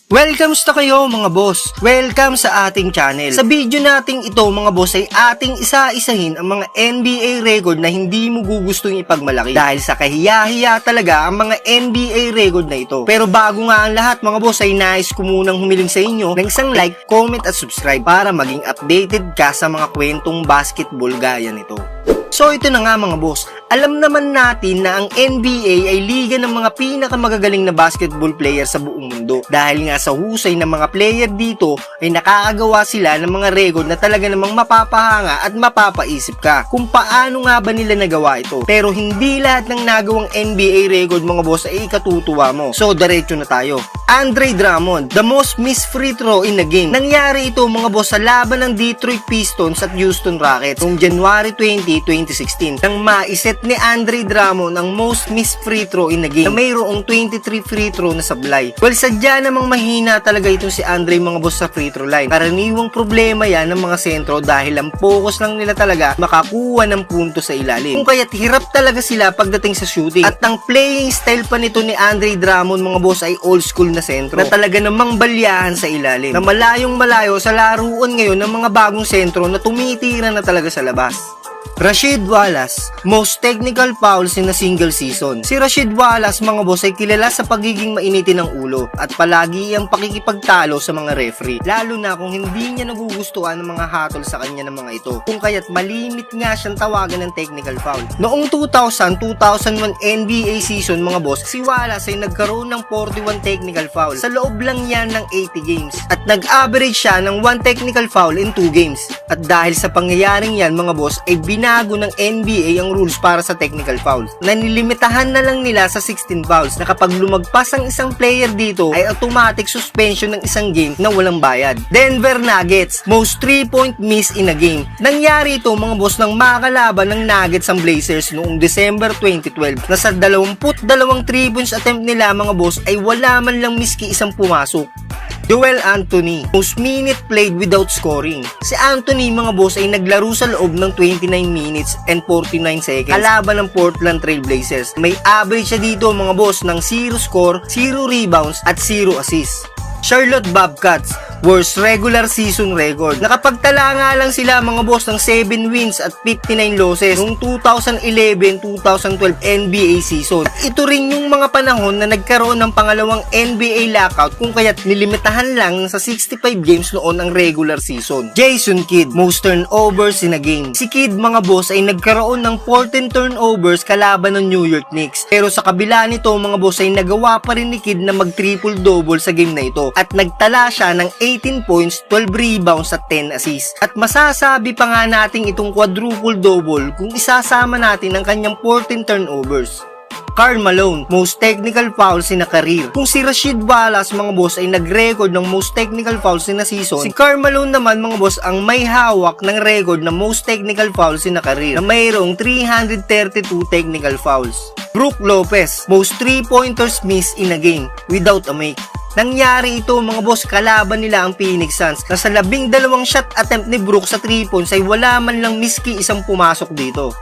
Welcome sa kayo mga boss. Welcome sa ating channel. Sa video nating ito mga boss ay ating isa-isahin ang mga NBA record na hindi mo gugustuhin ipagmalaki dahil sa kahiya-hiya talaga ang mga NBA record na ito. Pero bago nga ang lahat mga boss ay nais ko munang humiling sa inyo ng isang like, comment at subscribe para maging updated ka sa mga kwentong basketball gaya nito. So ito na nga mga boss, alam naman natin na ang NBA ay liga ng mga pinakamagagaling na basketball player sa buong mundo. Dahil nga sa husay ng mga player dito ay nakakagawa sila ng mga record na talaga namang mapapahanga at mapapaisip ka kung paano nga ba nila nagawa ito. Pero hindi lahat ng nagawang NBA record mga boss ay ikatutuwa mo. So diretso na tayo. Andre Drummond, the most missed free throw in the game. Nangyari ito mga boss sa laban ng Detroit Pistons at Houston Rockets noong January 20, 2016 nang maiset ni Andre Drummond ang most missed free throw in the game na mayroong 23 free throw na sablay. Well, sadya namang mahina talaga itong si Andre mga boss sa free throw line. Karaniwang problema yan ng mga sentro dahil ang focus lang nila talaga makakuha ng punto sa ilalim. Kung kaya't hirap talaga sila pagdating sa shooting. At ang playing style pa nito ni Andre Drummond mga boss ay old school na sentro na talaga namang balyahan sa ilalim na malayong malayo sa laruan ngayon ng mga bagong sentro na tumitira na talaga sa labas. Rasheed Wallace, most technical fouls in a single season. Si Rasheed Wallace mga boss ay kilala sa pagiging mainitin ng ulo at palagi ang pakikipagtalo sa mga referee, lalo na kung hindi niya nagugustuhan ng mga hatol sa kanya ng mga ito, kung kaya't malimit nga siyang tawagan ng technical foul. Noong 2000-2001 NBA season mga boss, si Wallace ay nagkaroon ng 41 technical foul sa loob lang yan ng 80 games at nag-average siya ng 1 technical foul in 2 games. At dahil sa pangyayaring yan mga boss ay binago ng NBA ang rules para sa technical fouls. Nanilimitahan na lang nila sa 16 fouls na kapag lumagpas ang isang player dito ay automatic suspension ng isang game na walang bayad. Denver Nuggets, most 3-point miss in a game. Nangyari ito mga boss nang makalaban ng Nuggets ang Blazers noong December 2012 na sa 22 3 points attempt nila mga boss ay wala man lang miski isang pumasok. Joel Anthony, most minute played without scoring. Si Anthony mga boss ay naglaro sa loob ng 29 minutes and 49 seconds kalaban ng Portland Trail Blazers. May average siya dito mga boss ng 0 score, 0 rebounds at 0 assists. Charlotte Bobcats, worst regular season record. Nakapagtala nga lang sila mga boss ng 7 wins at 59 losses noong 2011-2012 NBA season. At ito rin yung mga panahon na nagkaroon ng pangalawang NBA lockout kung kaya't nilimitahan lang sa 65 games noon ang regular season. Jason Kidd, most turnovers in a game. Si Kidd mga boss ay nagkaroon ng 14 turnovers kalaban ng New York Knicks. Pero sa kabila nito mga boss ay nagawa pa rin ni Kidd na mag triple double sa game na ito. At nagtala siya ng 18 points, 12 rebounds at 10 assists. At masasabi pa nga natin itong quadruple double kung isasama natin ang kanyang 14 turnovers. Karl Malone, most technical fouls in a career. Kung si Rasheed Wallace mga boss ay nag-record ng most technical fouls in a season, si Karl Malone naman mga boss ang may hawak ng record na most technical fouls in a career na mayroong 332 technical fouls. Brook Lopez, most 3-pointers missed in a game without a make. Nangyari ito mga boss kalaban nila ang Phoenix Suns na sa 12 shot attempt ni Brook sa 3 points ay wala man lang miski isang pumasok dito.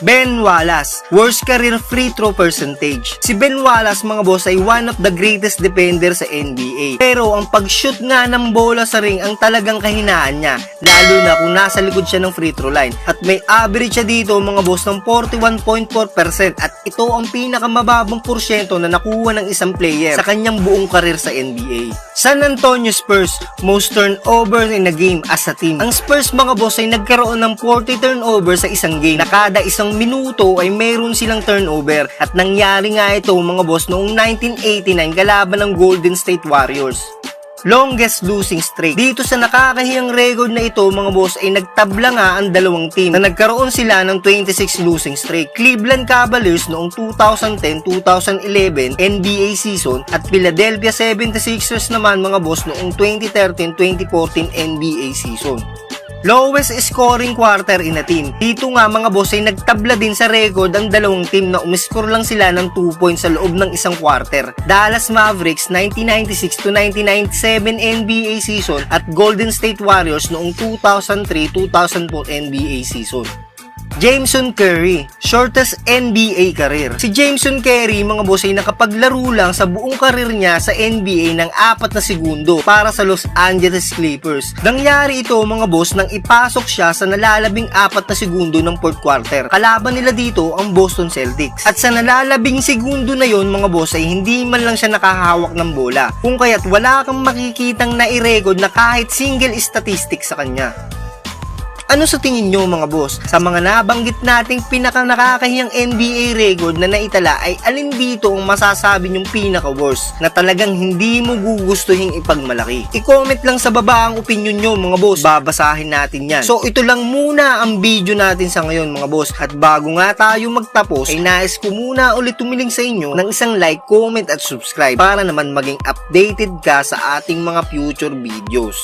Ben Wallace, worst career free throw percentage. Si Ben Wallace mga boss ay one of the greatest defender sa NBA. Pero ang pag-shoot nga ng bola sa ring ang talagang kahinaan niya, lalo na kung nasa likod siya ng free throw line. At may average siya dito mga boss ng 41.4% at ito ang pinakamababang porsyento na nakuha ng isang player sa kanyang buong career sa NBA. San Antonio Spurs, most turnovers in a game as a team. Ang Spurs mga boss ay nagkaroon ng 40 turnovers sa isang game na kada isang minuto ay mayroon silang turnover at nangyari nga ito mga boss noong 1989 kalaban ng Golden State Warriors. Longest losing streak. Dito sa nakakahiyang record na ito mga boss ay nagtabla nga ang dalawang team na nagkaroon sila ng 26 losing streak. Cleveland Cavaliers noong 2010-2011 NBA season at Philadelphia 76ers naman mga boss noong 2013-2014 NBA season. Lowest scoring quarter in a team. Dito nga mga boss ay nagtabla din sa record ang dalawang team na umiscore lang sila ng 2 points sa loob ng isang quarter. Dallas Mavericks 1996-1997 NBA season at Golden State Warriors noong 2003-2004 NBA season. Jameson Curry, shortest NBA career. Si Jameson Curry mga boss ay nakapaglaro lang sa buong karir niya sa NBA ng 4 na segundo para sa Los Angeles Clippers. Nangyari ito mga boss nang ipasok siya sa nalalabing 4 na segundo ng 4th quarter. Kalaban nila dito ang Boston Celtics. At sa nalalabing segundo na yon mga boss ay hindi man lang siya nakahawak ng bola. Kung kaya't wala kang makikitang nai-record na kahit single statistic sa kanya. Ano sa tingin nyo mga boss? Sa mga nabanggit nating pinaka nakakahiyang NBA record na naitala ay alin dito ang masasabi nyong pinaka worst na talagang hindi mo gugustuhin ipagmalaki? I-comment lang sa baba ang opinion nyo mga boss. Babasahin natin yan. So ito lang muna ang video natin sa ngayon mga boss. At bago nga tayo magtapos ay nais ko muna ulit tumiling sa inyo ng isang like, comment at subscribe para naman maging updated ka sa ating mga future videos.